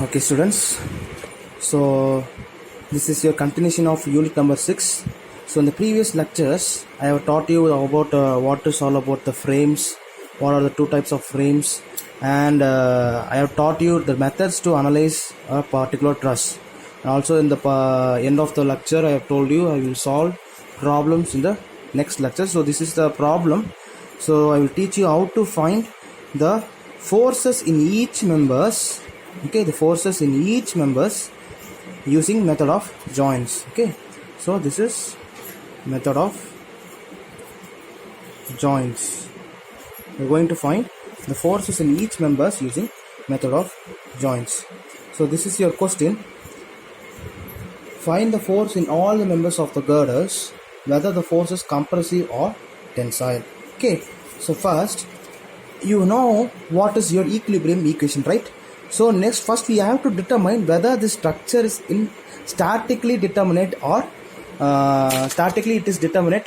Okay, students. So this is your continuation of unit number 6. So in the previous lectures, I have taught you about what is all about the frames, what are the two types of frames, and I have taught you the methods to analyze a particular truss. And also in the end of the lecture, I have told you I will solve problems in the next lecture. So this is the problem. So I will teach you how to find the forces in each members. Okay, the forces in each members using method of joints. Okay, so this is method of joints. We're going to find the forces in each members using method of joints. So this is your question. Find the force in all the members of the girders, whether the force is compressive or tensile. Okay, so first you know what is your equilibrium equation, right? So next, first we have to determine whether the structure is in statically determinate or statically indeterminate.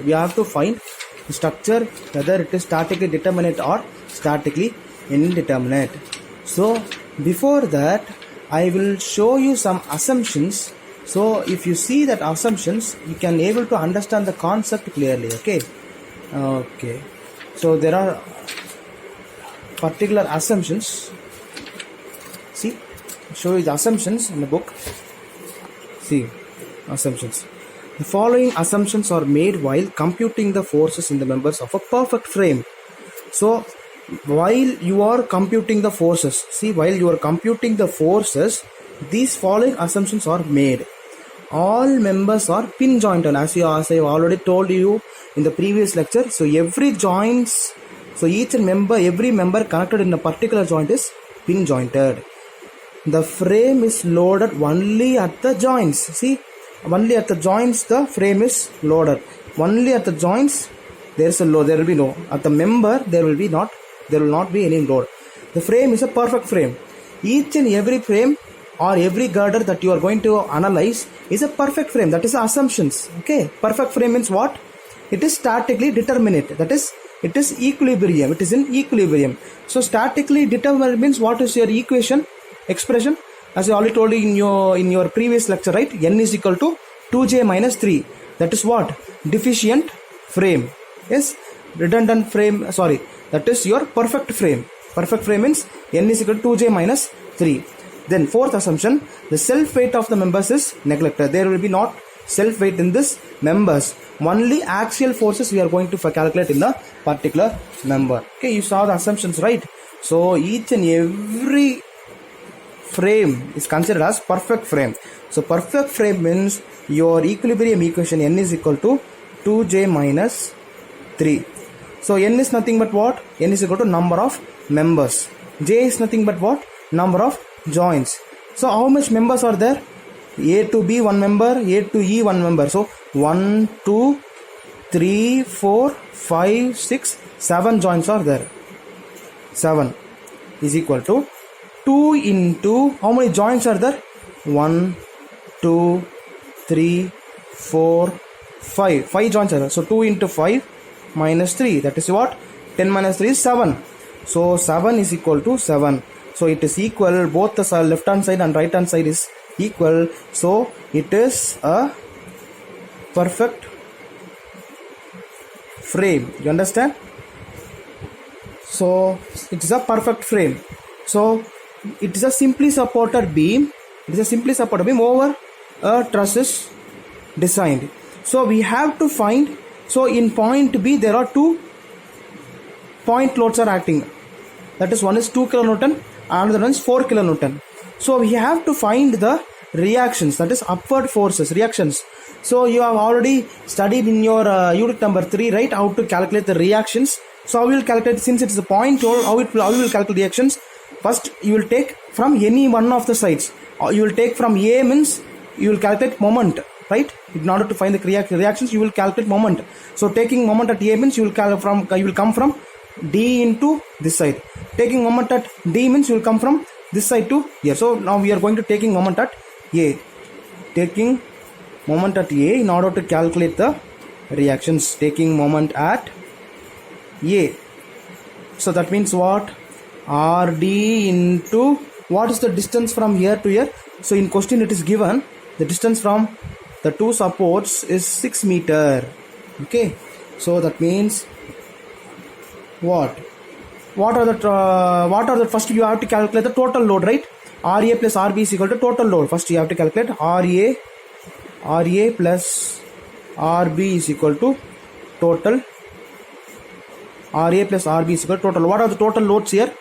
We have to find the structure whether it is statically determinate or statically indeterminate. So before that, I will show you some assumptions. So if you see that assumptions, you can able to understand the concept clearly. Okay. So there are particular assumptions. See, show you the assumptions in the book. See, assumptions. The following assumptions are made while computing the forces in the members of a perfect frame. So while you are computing the forces, these following assumptions are made. All members are pin jointed, as I already told you in the previous lecture. So every member connected in a particular joint is pin jointed. The frame is loaded only at the joints. See, only at the joints the frame is loaded. Only at the joints there is a load. There will be no at the member. There will not be any load. The frame is a perfect frame. Each and every frame or every girder that you are going to analyze is a perfect frame. That is the assumptions. Okay, perfect frame means what? It is statically determinate. That is, it is equilibrium. It is in equilibrium. So statically determinate means what is your expression? As I already told you in your previous lecture, right? N is equal to 2j minus 3. That is what? Deficient frame. Yes, redundant frame. Sorry, that is your perfect frame. Perfect frame means N is equal to 2j minus 3. Then fourth assumption, the self weight of the members is neglected. There will be not self weight in this members. Only axial forces we are going to calculate in the particular member. Okay, you saw the assumptions, right? So each and every frame is considered as perfect frame. So perfect frame means your equilibrium equation N is equal to 2j minus 3. So N is nothing but what? N is equal to number of members. J is nothing but what? Number of joints. So how much members are there? A to B 1 member, A to E 1 member. So 1, 2, 3, 4, 5, 6, 7 joints are there. 7 is equal to 2 into how many joints are there? 1, 2, 3, 4, 5. 5 joints are there. So 2 into 5 minus 3. That is what? 10 minus 3 is 7. So 7 is equal to 7. So it is equal, both the left hand side and right hand side is equal. So it is a perfect frame. You understand? So it is a perfect frame. So it is a simply supported beam. It is a simply supported beam over a truss is designed. So we have to find. So in point B there are two point loads are acting. That is, one is 2 kilonewton, another one is 4 kilonewton. So we have to find the reactions, that is upward forces, reactions. So you have already studied in your unit number 3, right? How to calculate the reactions. So how we will calculate, since it is a point load, how we will calculate reactions? First you will take from any one of the sides. You will take from A means you will calculate moment, right? In order to find the reactions, you will calculate moment. So taking moment at A means you will come from D into this side. Taking moment at D means you will come from this side to here. So now we are going to taking moment at A. Taking moment at A in order to calculate the reactions. Taking moment at A. So that means what? RD into, what is the distance from here to here? So in question it is given the distance from the two supports is 6 meter. Okay, so that means what are the first you have to calculate the total load, right? RA plus RB is equal to total load. First you have to calculate RA plus RB is equal to total. RA plus RB is equal to total. What are the total loads here?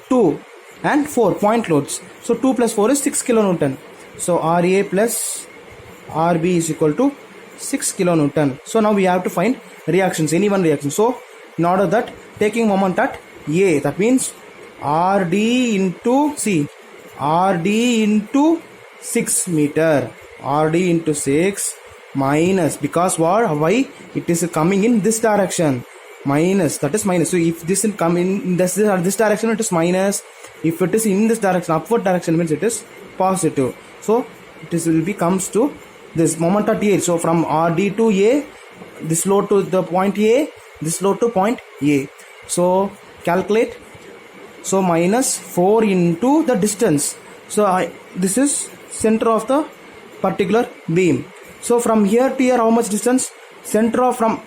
2 and 4 point loads. So 2 plus 4 is 6 kilonewton. So RA plus RB is equal to 6 kilonewton. So now we have to find reactions, any one reaction. So in order that, taking moment at A, that means RD into, see, RD into 6 meter. RD into 6 minus, because what? Why? It is coming in this direction. Minus, that is minus. So if this will come in this direction, it is minus. If it is in this direction, upward direction, means it is positive. So it is will be comes to this moment at A. So from RD to A, this load to the point A, this load to point A. So calculate. So minus 4 into the distance. So this is center of the particular beam. So from here to here, how much distance? Center of from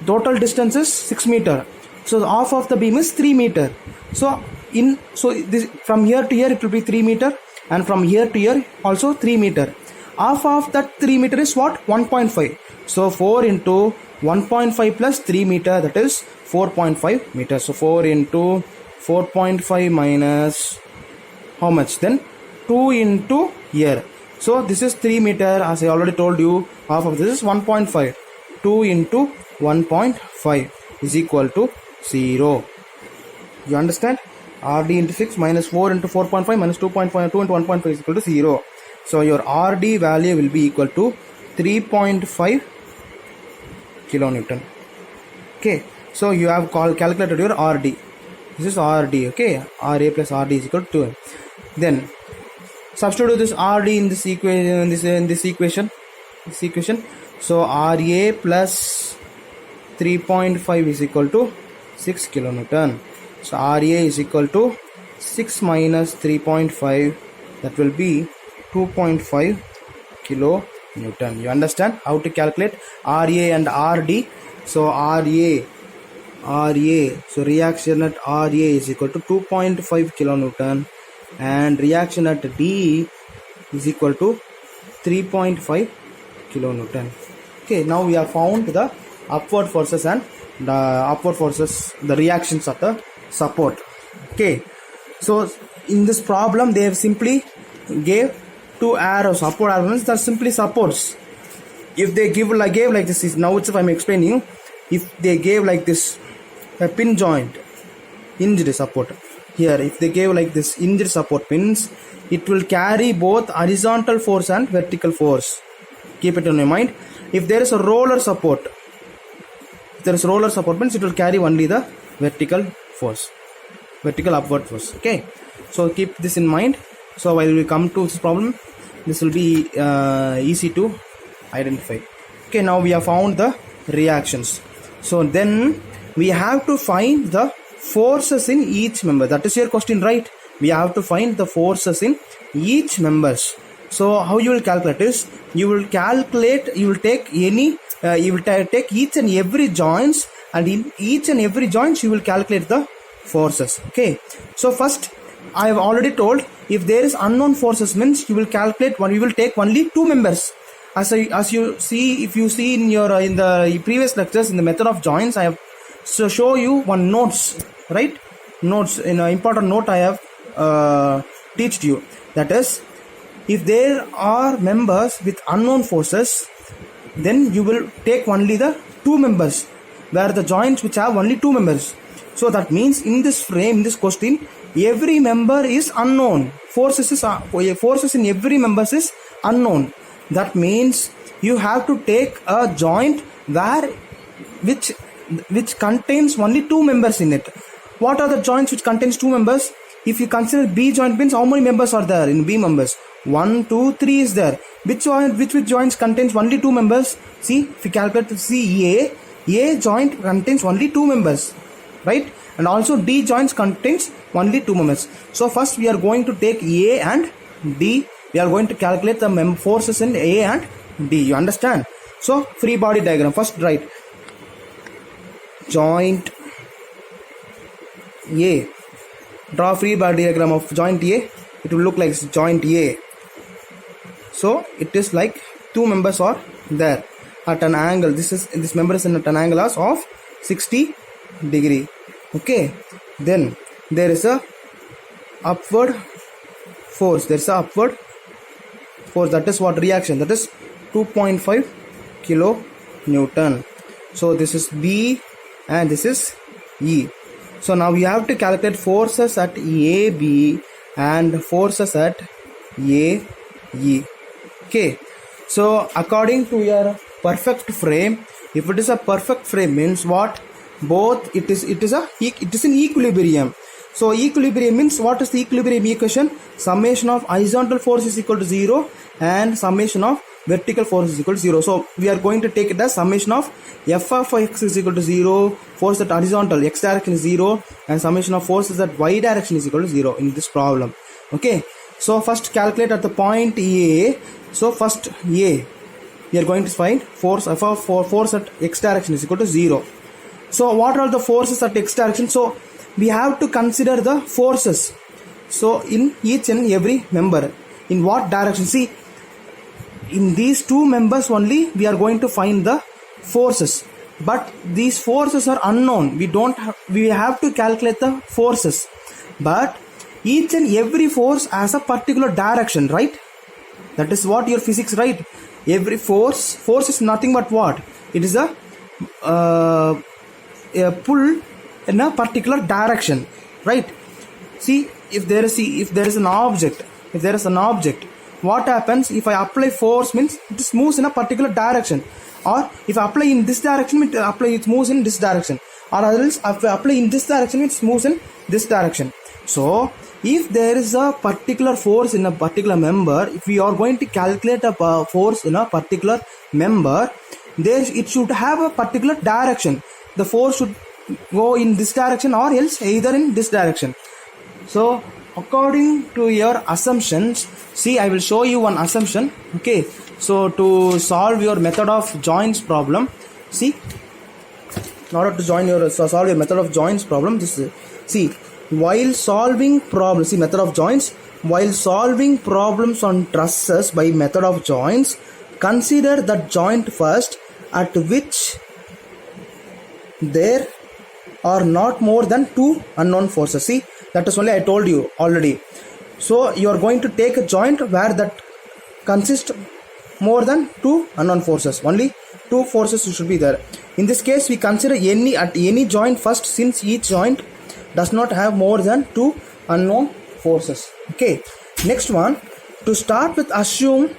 total distance is 6 meter. So the half of the beam is 3 meter. So this from here to here it will be 3 meter, and from here to here also 3 meter. Half of that 3 meter is what? 1.5. So 4 into 1.5 plus 3 meter, that is 4.5 meters. So 4 into 4.5 minus how much? Then 2 into here. So this is 3 meter, as I already told you. Half of this is 1.5. 2 into 1.5 is equal to 0. You understand? RD into 6 minus 4 into 4.5 minus 2.5, 2 into 1.5 is equal to 0. So your RD value will be equal to 3.5 kilonewton. Okay, so you have calculated your RD. This is RD. Okay, RA plus RD is equal to 2. Then substitute this RD in this equation. This equation. So RA plus 3.5 is equal to 6 kilonewton. So RA is equal to 6 minus 3.5, that will be 2.5 kilonewton. You understand how to calculate RA and RD? So RA, so reaction at RA is equal to 2.5 kilonewton, and reaction at D is equal to 3.5 kilonewton. Okay, now we have found the upward forces and the reactions of the support. Okay, so in this problem they have simply gave two arrows, upward arrows, that simply supports. If they gave like this, now it's if I'm explaining you, if they gave like this a pin joint hinged support here, if they gave like this hinged support means it will carry both horizontal force and vertical force. Keep it in your mind. If there is a roller support, means it will carry only the vertical force, vertical upward force. Okay, so keep this in mind. So while we come to this problem, this will be easy to identify. Okay, now we have found the reactions. So then we have to find the forces in each member. That is your question, right? We have to find the forces in each members. So how you will calculate is, you will take each and every joints, and in each and every joints you will calculate the forces. Okay, so first I have already told, if there is unknown forces means you will calculate one, you will take only two members. As you see, if you see in your in the previous lectures in the method of joints, I have show you one notes, right? Notes, in an important note I have teached you, that is, if there are members with unknown forces, then you will take only the two members, where the joints which have only two members. So that means in this frame, in this question, every member is unknown. Forces in every member is unknown. That means you have to take a joint which contains only two members in it. What are the joints which contains two members? If you consider B joint means how many members are there in B members? 1, 2, 3 is there. Which joints contains only two members? See, if you calculate, see A joint contains only two members. right? And also D joints contains only two moments. So first we are going to take A and D. We are going to calculate the forces in A and D. You understand? So free body diagram. First write joint A. Draw free body diagram of joint A. It will look like joint A. So it is like two members are there at an angle. This member is at an angle of 60 degree. Okay. Then there is a upward force. There is a upward force. That is what reaction? That is 2.5 kilo Newton. So this is B and this is E. So now we have to calculate forces at AB and forces at AE. Okay. So according to your perfect frame, if it is a perfect frame means what? Both it is in equilibrium. So equilibrium means what is the equilibrium equation? Summation of horizontal force is equal to 0 and summation of vertical force is equal to 0. So we are going to take it as summation of f of x is equal to 0, force at horizontal x direction is 0, and summation of forces at y direction is equal to 0 in this problem. Okay. So first calculate at the point A. So first A, we are going to find force f of force at x direction is equal to 0. So what are the forces at x direction? So we have to consider the forces. So in each and every member, in what direction? See, in these two members only we are going to find the forces, but these forces are unknown. We have to calculate the forces, but each and every force has a particular direction, right? That is what your physics, right? Every force is nothing but what? It is a pull in a particular direction, right? See, if there is an object, what happens if I apply force means it moves in a particular direction, or if I apply in this direction it moves in this direction, or else if I apply in this direction it moves in this direction. So if there is a particular force in a particular member, if we are going to calculate a force in a particular member, it should have a particular direction. The force should go in this direction or else either in this direction. So according to your assumptions, see, I will show you one assumption. Okay, so to solve your method of joints problem, see, in order to solve your method of joints problem, while solving problems, method of joints, while solving problems on trusses by method of joints, consider the joint first at which there are not more than two unknown forces. See, that is only I told you already. So you are going to take a joint where that consists more than two unknown forces. Only two forces should be there. In this case, we consider any joint first, since each joint does not have more than two unknown forces. Okay. Next one, to start with, assume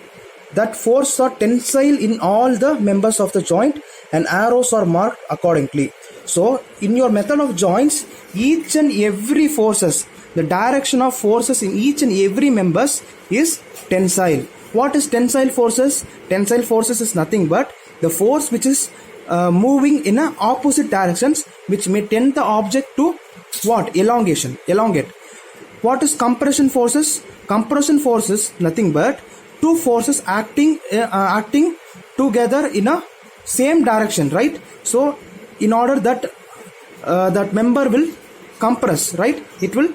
that forces are tensile in all the members of the joint and arrows are marked accordingly. So in your method of joints, each and every forces, the direction of forces in each and every members is tensile. What is tensile forces? Tensile forces is nothing but the force which is moving in a opposite directions, which may tend the object to what? Elongate. What is compression forces? Compression forces nothing but two forces acting together in a same direction, right? So in order that that member will compress, right, it will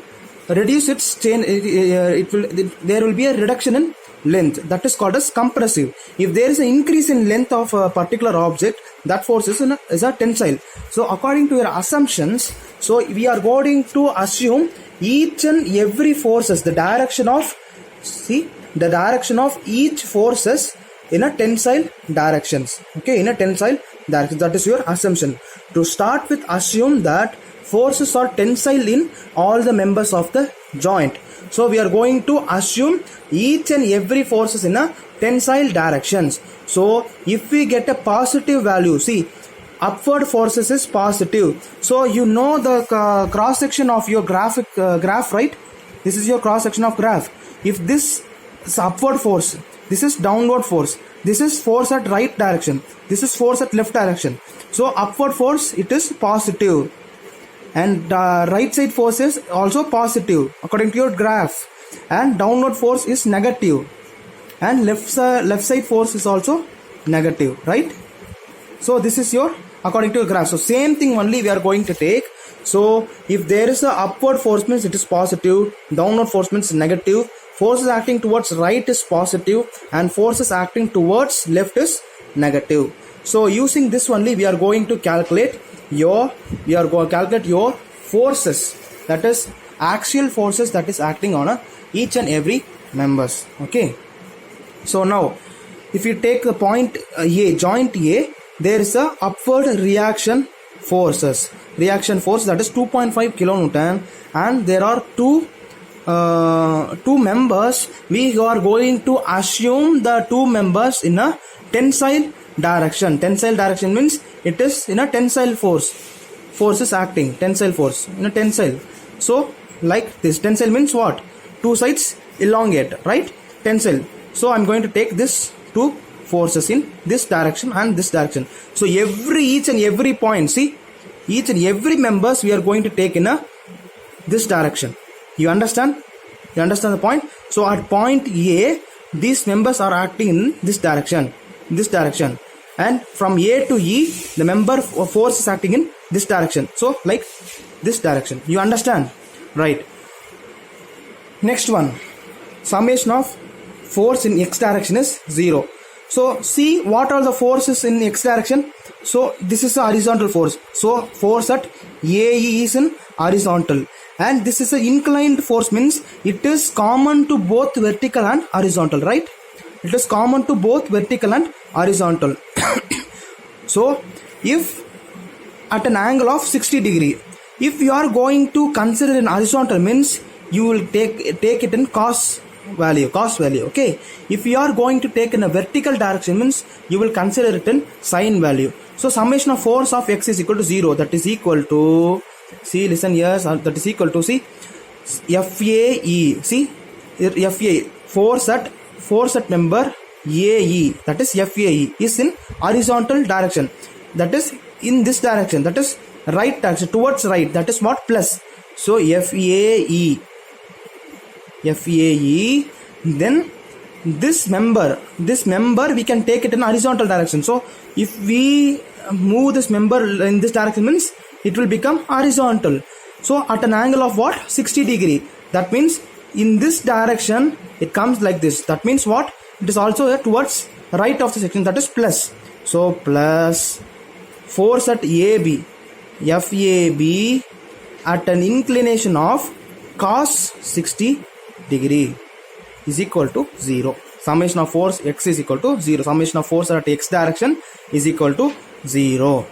reduce its chain, there will be a reduction in length. That is called as compressive. If there is an increase in length of a particular object, that force is a tensile. So according to your assumptions, so we are going to assume each and every forces, the direction of each forces in a tensile directions. Okay, in a tensile direction. That is your assumption. To start with, assume that forces are tensile in all the members of the joint. So we are going to assume each and every forces in a tensile directions. So if we get a positive value, see, upward forces is positive. So you know the cross section of your graph, right? This is your cross section of graph. If this is upward force, this is downward force, this is force at right direction, this is force at left direction. So upward force, it is positive. and right side force is also positive according to your graph, and downward force is negative, and left side force is also negative, right? So this is your according to your graph. So same thing only we are going to take. So if there is a upward force means it is positive, downward force means negative, forces acting towards right is positive, and forces acting towards left is negative. So using this only we are going to calculate your forces, that is axial forces that is acting on each and every members. Okay. So now if you take the point A, joint A, there is a upward reaction forces. Reaction force that is 2.5 kilonewton, and there are two members. We are going to assume the two members in a tensile direction. Tensile direction means it is in a tensile force. Force is acting, tensile force in a tensile. So like this, tensile means what? Two sides elongate, right? Tensile. So I'm going to take this two forces in this direction and this direction. So each and every point, see, each and every members we are going to take in this direction. You understand? You understand the point? So at point A, these members are acting in this direction, and from A to E, the member force is acting in this direction. So like this direction. You understand? Right. Next one, summation of force in x direction is 0. So see what are the forces in x direction. So this is a horizontal force. So force at AE is in horizontal, and this is an inclined force means it is common to both vertical and horizontal, right? It is common to both vertical and horizontal. So if at an angle of 60 degree, if you are going to consider in horizontal means you will take it in cos value. Okay. If you are going to take in a vertical direction means you will consider it in sine value. So summation of force of x is equal to 0. That is equal to, see, listen here, that is equal to, see, FAE. See, FAE, force at member AE, that is FAE, is in horizontal direction. That is in this direction, that is right direction, towards right, that is what? Plus. So FAE, then this member we can take it in horizontal direction. So if we move this member in this direction means it will become horizontal. So at an angle of what? 60 degree. That means in this direction it comes like this. That means what? It is also towards right of the section, that is plus. So plus force at AB, FAB, at an inclination of cos 60 degree is equal to 0. Summation of force x is equal to 0. Summation of force at x direction is equal to 0.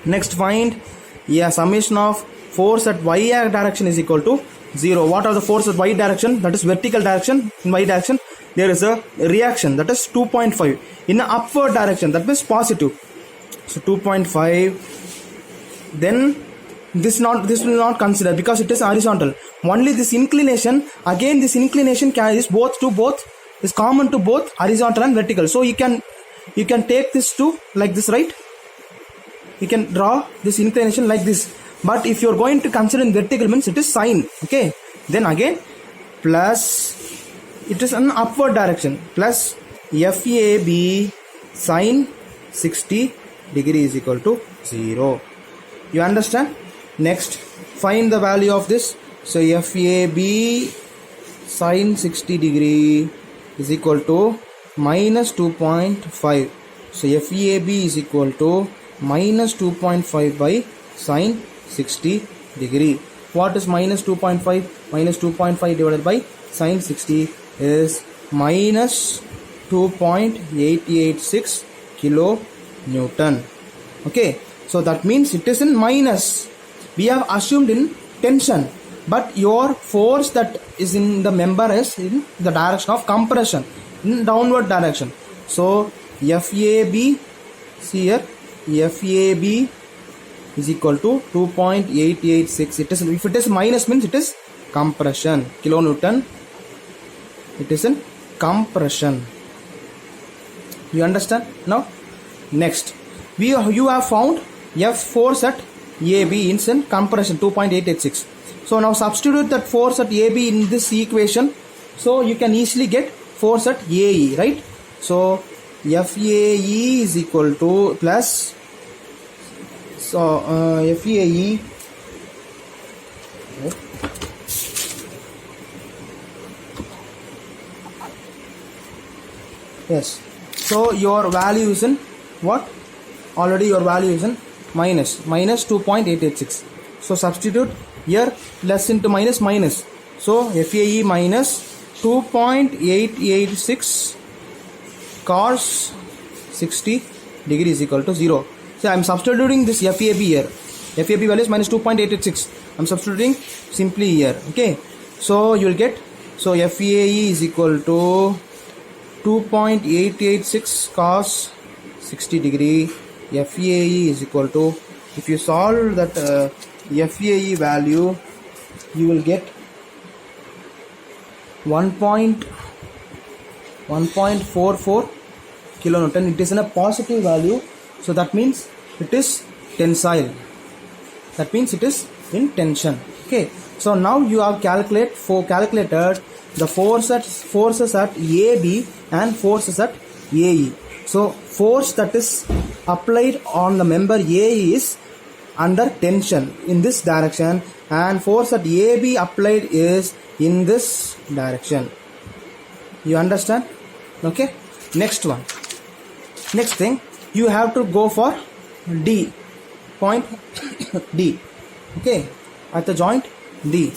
Next find, summation of force at y direction is equal to 0. What are the forces at y direction? That is vertical direction. In y direction there is a reaction, that is 2.5. In the upward direction, that means positive. So 2.5. Then this will not consider because it is horizontal. Only this inclination, again this inclination carries both is common to both horizontal and vertical. So you can take this to like this, right? You can draw this inclination like this. But if you are going to consider in vertical means it is sine. Okay. Then again plus, it is an upward direction, plus FAB sine 60 degree is equal to 0. You understand? Next, find the value of this. So FAB sine 60 degree is equal to minus 2.5. So FAB is equal to minus 2.5 by sine 60 degree. What is minus 2.5? Minus 2.5 divided by sine 60 is minus 2.886 kilo Newton. Okay, so that means it is in minus. We have assumed in tension, but your force that is in the member is in the direction of compression, in downward direction. So FAB, see here, FAB is equal to 2.886. It is, if it is minus means it is compression, kilonewton. It is in compression. You understand? Now next, you have found F force at AB in compression 2.886. So now substitute that force at AB in this equation. So you can easily get force at AE, right? So FAE is equal to plus, so FAE, yes, so your value is in what? Already your value is in minus 2.886. so substitute here, plus into minus minus, so FAE minus 2.886 cos 60 degree is equal to 0. So I am substituting this FAB here. FAB value is minus 2.886. I am substituting simply here. Okay, so you will get, so FAE is equal to 2.886 cos 60 degree. FAE is equal to, if you solve that FAE value, you will get 1.44 kilonewton. It is in a positive value, so that means it is tensile. That means it is in tension. Okay, so now you have calculated the forces at AB and forces at AE. So force that is applied on the member AE is under tension in this direction, and force at AB applied is in this direction. You understand? Okay, next thing, you have to go for D, point D. Okay, at the joint D.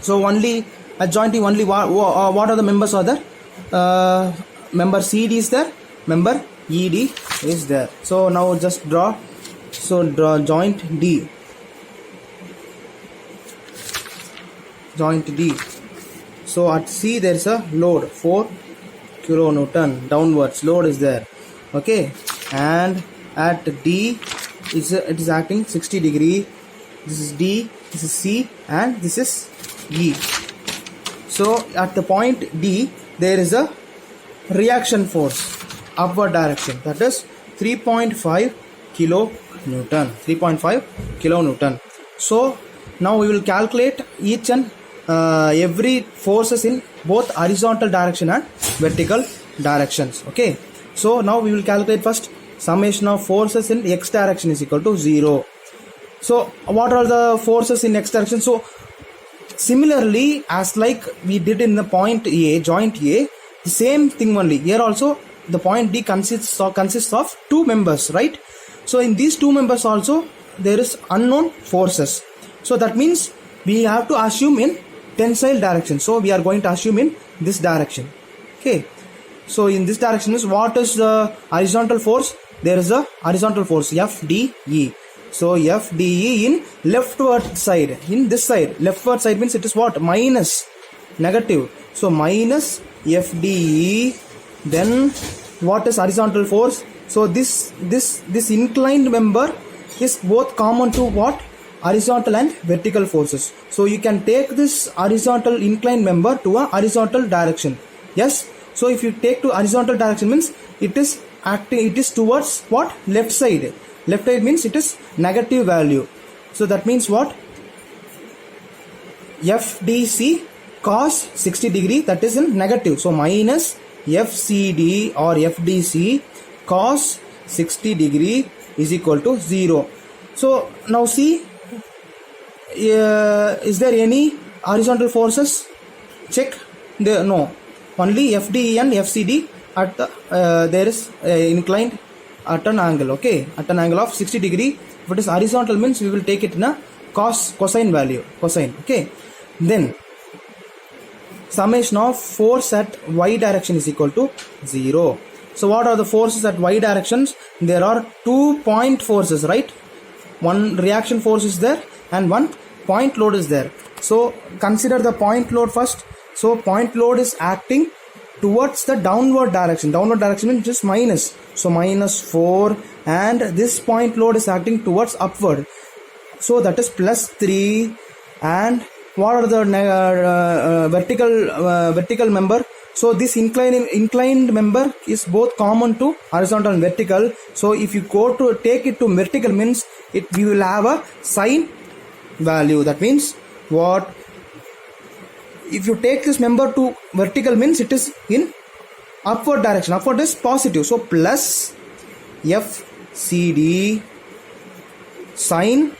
So only at joint D, only what are the members are there? Member CD is there, member ED is there. So now just draw. So draw joint D. Joint D. So at C there is a load 4 kilonewton downwards load is there. Okay, and at D it is acting 60 degree. This is D, this is C, and this is E. So at the point D there is a reaction force upward direction, that is 3.5 kilonewton. 3.5 kilonewton. So now we will calculate each and every forces in both horizontal direction and vertical directions. Okay, so now we will calculate first summation of forces in x direction is equal to 0. So what are the forces in x direction? So similarly as like we did in the point A, joint A, the same thing only here also. The point D consists of two members, right? So in these two members also there is unknown forces. So that means we have to assume in tensile direction. So we are going to assume in this direction. Okay, so in this direction is, what is the horizontal force? There is a horizontal force FDE. So FDE in leftward side, in this side, leftward side means it is what? Minus, negative. So minus FDE. Then what is horizontal force? So this inclined member is both common to what? Horizontal and vertical forces. So you can take this horizontal inclined member to a horizontal direction. Yes, so if you take to horizontal direction means it is acting, it is towards what? Left side. Left side means it is negative value. So that means what? FDC cos 60 degree, that is in negative. So minus FCD or FDC cos 60 degree is equal to 0. So now see, is there any horizontal forces? Check. There, no, only FDE and FCD at the there is inclined at an angle. Okay, at an angle of 60 degree. If it is horizontal means we will take it in a cosine value, cosine. Okay, then summation of force at y direction is equal to 0. So what are the forces at y directions? There are 2 point forces, right? One reaction force is there and one point load is there. So consider the point load first. So point load is acting towards the downward direction. Downward direction means just minus. So minus 4, and this point load is acting towards upward. So that is plus 3. And what are the vertical member? So this inclined member is both common to horizontal and vertical. So if you go to take it to vertical means we will have a sine value. That means what? If you take this member to vertical means it is in upward direction. Upward is positive. So plus FCD sine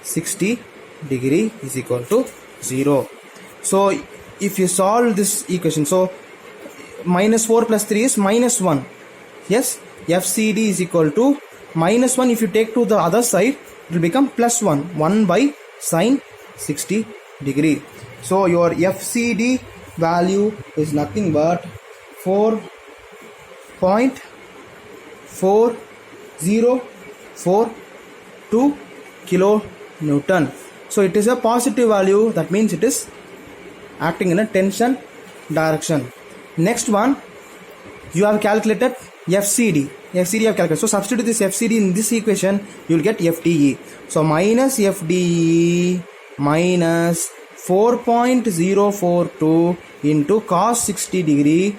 60 degree is equal to 0. So if you solve this equation, so minus 4 plus 3 is minus 1. Yes, FCD is equal to minus 1. If you take to the other side, it will become plus 1. 1 by sine 60 degree. So your FCD value is nothing but 4.4042 kilonewton. So it is a positive value. That means it is acting in a tension direction. Next one, you have calculated FCD. FCD you have calculated. So substitute this FCD in this equation, you will get FDE. So minus FDE minus 4.042 into cos 60 degree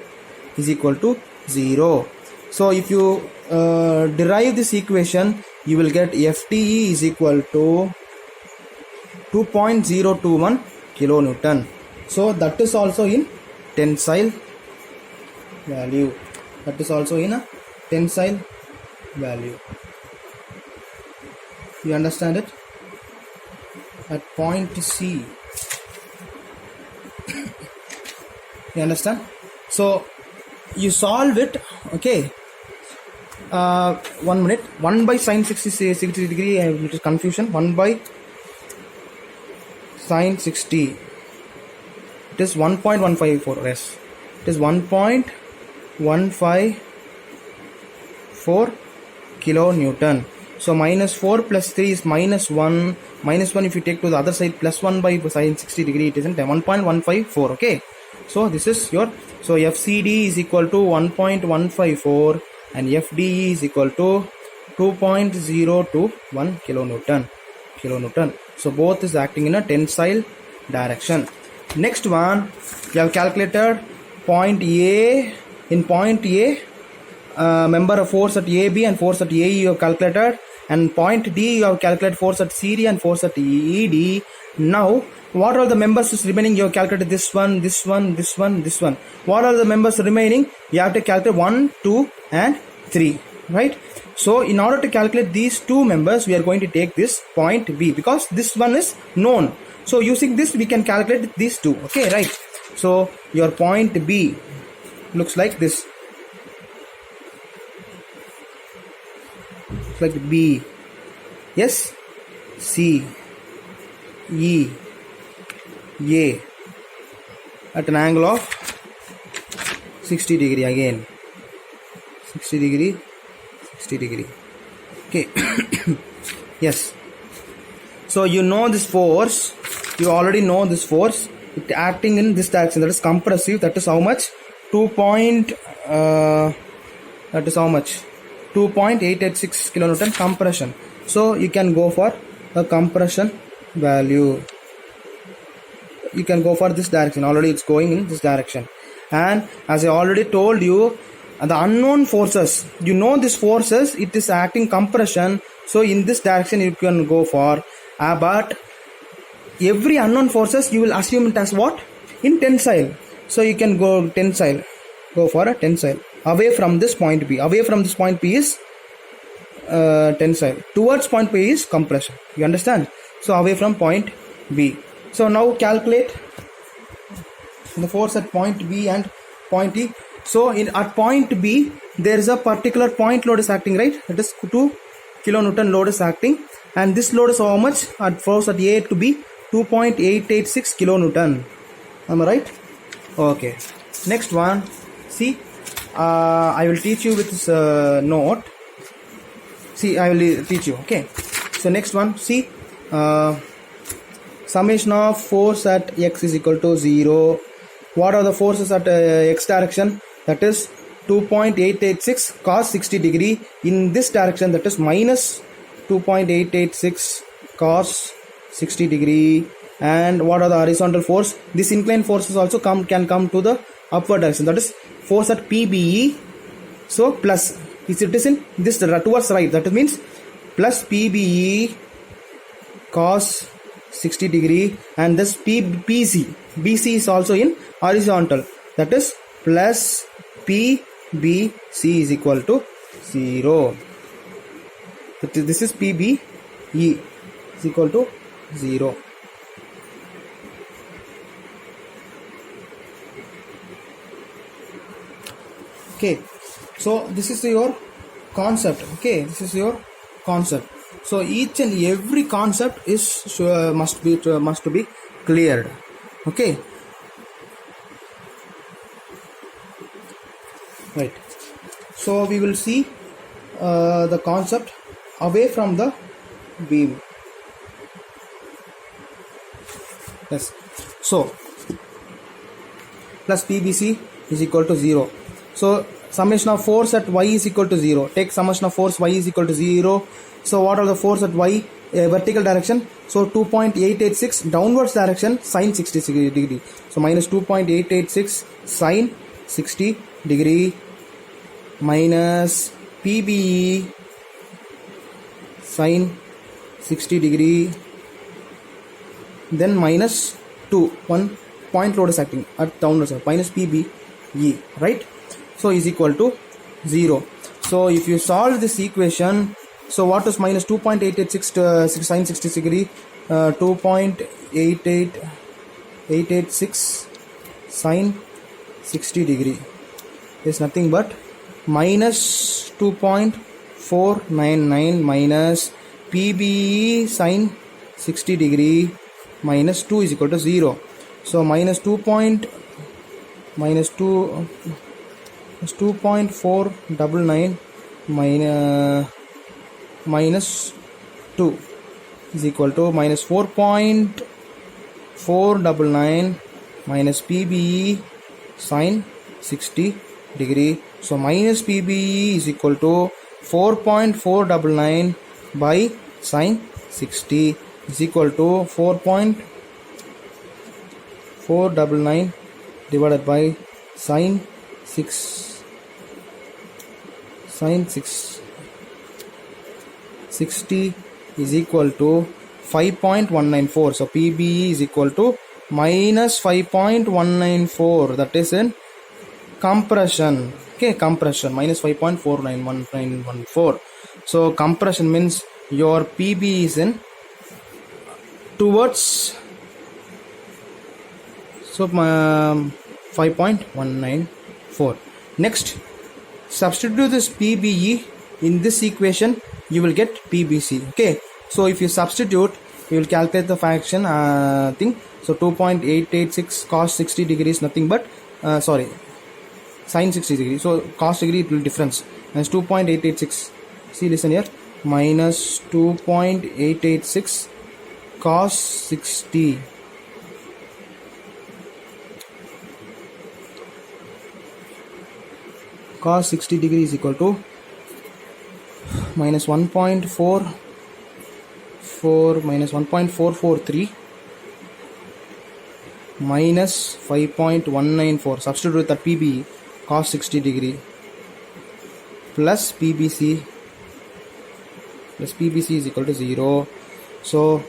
is equal to 0. So if you derive this equation, you will get FDE is equal to 2.021 kilonewton. So that is also in tensile value. That is also in a tensile value. You understand it? At point C. You understand? So you solve it. Okay. 1 minute. 1 by sine 60 degree. I have a little confusion. 1 by sine 60. It is 1.154. Yes. It is 1.154 kilonewton. So minus 4 plus 3 is minus 1. Minus 1 if you take to the other side, plus 1 by sine 60 degree, it isn't 1.154. Okay. So this is your, so FCD is equal to 1.154 and FDE is equal to 2.021 kilonewton. So both is acting in a tensile direction. Next one, you have calculated point A. In point A, member of force at AB and force at AE you have calculated, and point D you have calculated force at CD and force at ED. Now what are the members is remaining? You have calculated this one, this one, this one, this one. What are the members remaining? You have to calculate 1, 2 and 3, right? So in order to calculate these two members, we are going to take this point B because this one is known. So using this we can calculate these two. Okay, right? So your point B looks like this. It's like B, yes, C, E, A at an angle of 60 degree again. 60 degree, 60 degree. Okay. Yes. So you know this force. You already know this force. It acting in this direction. That is compressive. That is how much? 2.886 kilonewton compression. So you can go for a compression value. You can go for this direction. Already it's going in this direction. And as I already told you, the unknown forces, you know these forces, it is acting compression. So in this direction you can go for, but every unknown forces you will assume it as what? In tensile. So you can go tensile, go for a tensile away from this point B. Away from this point B is tensile. Towards point B is compression. You understand? So away from point B. So now calculate the force at point B and point E. So at point B there is a particular point load is acting, right? It is 2 kilonewton load is acting, and this load is how much? At force at A to B 2.886 kilonewton. Am I right? Okay. Next one. See, I will teach you with this note. See, I will teach you. Okay. So next one. See, summation of force at X is equal to 0. What are the forces at X direction? That is 2.886 cos 60 degree. In this direction, that is minus 2.886 cos 60 degree. And what are the horizontal force? This inclined forces also can come to the upward direction, that is force at PBE. So plus, it is in this towards right, that means plus PBE cos 60 degree, and this BC is also in horizontal, that is plus PBC is equal to 0. This is PBE is equal to 0. Okay, so this is your concept. Okay, this is your concept. So each and every concept is must be cleared. Okay, right. So we will see the concept away from the beam. Yes. So plus PBC is equal to 0. So summation of force at y is equal to 0. Take summation of force y is equal to 0. So what are the force at y? Vertical direction. So 2.886, downwards direction sine 60 degree. So minus 2.886 sine 60 degree minus PBE sine 60 degree, then minus 1 point load is acting at downwards side, minus PBE, right? So is equal to 0. So if you solve this equation, so what is minus 2.886 sine 60 degree? 2.886 sine 60 degree is nothing but minus 2.499 minus PBE sine 60 degree minus 2 is equal to 0. So minus 2.499 minus 2 is equal to minus 4.499 minus PBE sine 60 degree. So minus PBE is equal to 4.499 by sine 60 is equal to 4.499 divided by sine 60 is equal to 5.194. So PBE is equal to minus 5.194, that is in compression. Okay, compression minus 5.49114. So compression means your PB is in towards, so 5.194. Next, substitute this PBE in this equation, you will get PBC. Okay, so if you substitute, you will calculate the fraction thing. So 2.886 cos 60 degrees nothing but sine 60 degree. So cos degree it will difference as 2.886. See, listen here, minus 2.886 cos 60 degree is equal to minus 1.443 minus 5.194. Substitute with the PBE cos 60 degree plus PBC is equal to 0. So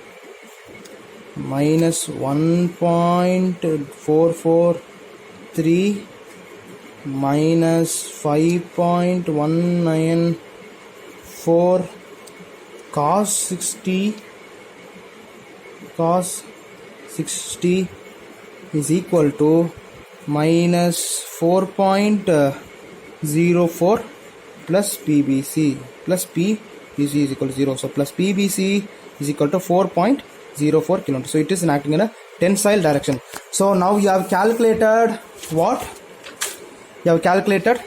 minus 1.443 minus 5.194 cos 60 is equal to minus 4.04 plus PBC plus PBC is equal to 0. So plus PBC is equal to 4.04 kN. So it is acting in a tensile direction. So now you have calculated what? You have calculated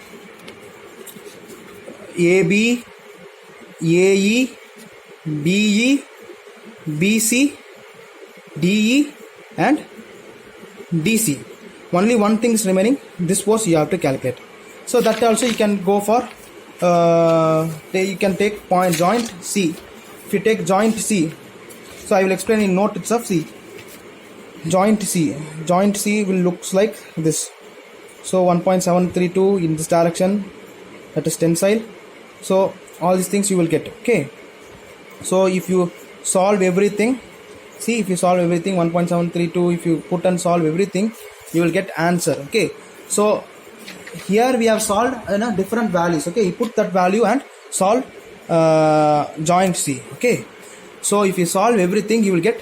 AB, AE, BE, BC, DE and DC. Only one thing is remaining. This was you have to calculate. So that also you can go for you can take point joint C. If you take joint C, so I will explain in note itself. C, joint C will looks like this. So 1.732 in this direction, that is tensile. So all these things you will get. Okay, so if you solve everything, see, if you solve everything 1.732, if you put and solve everything, you will get answer. Okay, so here we have solved different values. Okay, you put that value and solve joint C. Okay, so if you solve everything, you will get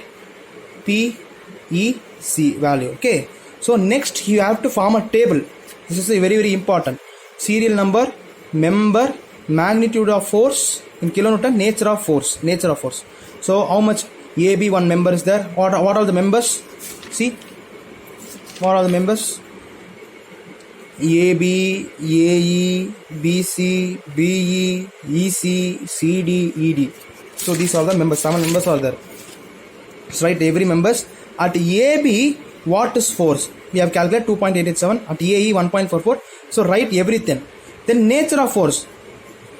PEC value. Okay, so next you have to form a table. This is a very important. Serial number, member, magnitude of force in kilonewton, nature of force. So how much AB one member is there? What are the members? See, what are the members? AB, AE, BC, BE, EC, CD, ED. So these are the members. 7 members are there. So write every members. At AB, what is force? We have calculated 2.887. At AE, 1.44. So write everything. Then nature of force.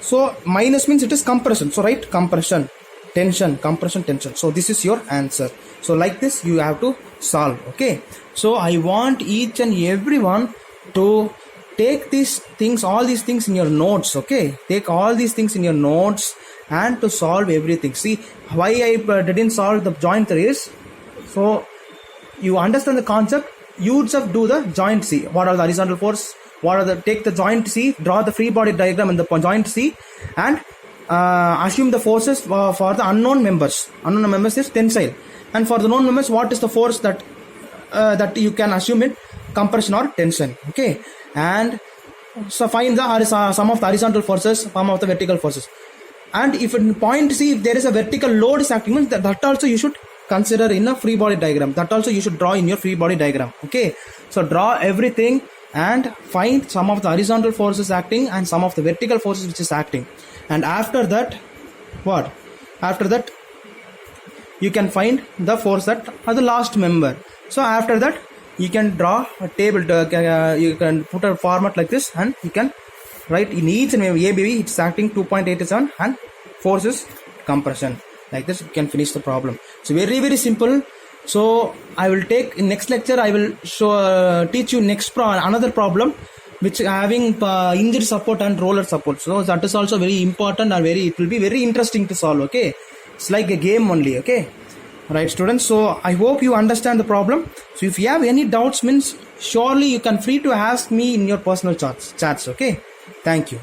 So minus means it is compression. So write compression, tension, compression, tension. So this is your answer. So like this you have to solve. Okay. So I want each and everyone to take these things, all these things in your notes. Okay, take all these things in your notes and to solve everything. See, why I didn't solve the joint is, so you understand the concept, you would do the joint C. What are the horizontal force? What are the, take the joint C, draw the free body diagram in the joint C, and assume the forces for the unknown members. Unknown members is tensile, and for the known members, what is the force that that you can assume in compression or tension. Okay, and so find the sum of the horizontal forces, sum of the vertical forces. And if in point C, if there is a vertical load is acting, means that also you should consider in a free body diagram. That also you should draw in your free body diagram. Okay, so draw everything and find some of the horizontal forces acting and some of the vertical forces which is acting. And after that, what? After that, you can find the force that are the last member. So after that, you can draw a table. You can put a format like this, and you can write in each and every ABV it's acting 2.87 and force is compression. Like this, you can finish the problem. It's very simple. So I will take in next lecture. I will show teach you another problem which having hinge support and roller support. So that is also very important and it will be very interesting to solve. Okay, it's like a game only. Okay. Right, students, so I hope you understand the problem. So if you have any doubts, means surely you can free to ask me in your personal chats. Okay, thank you.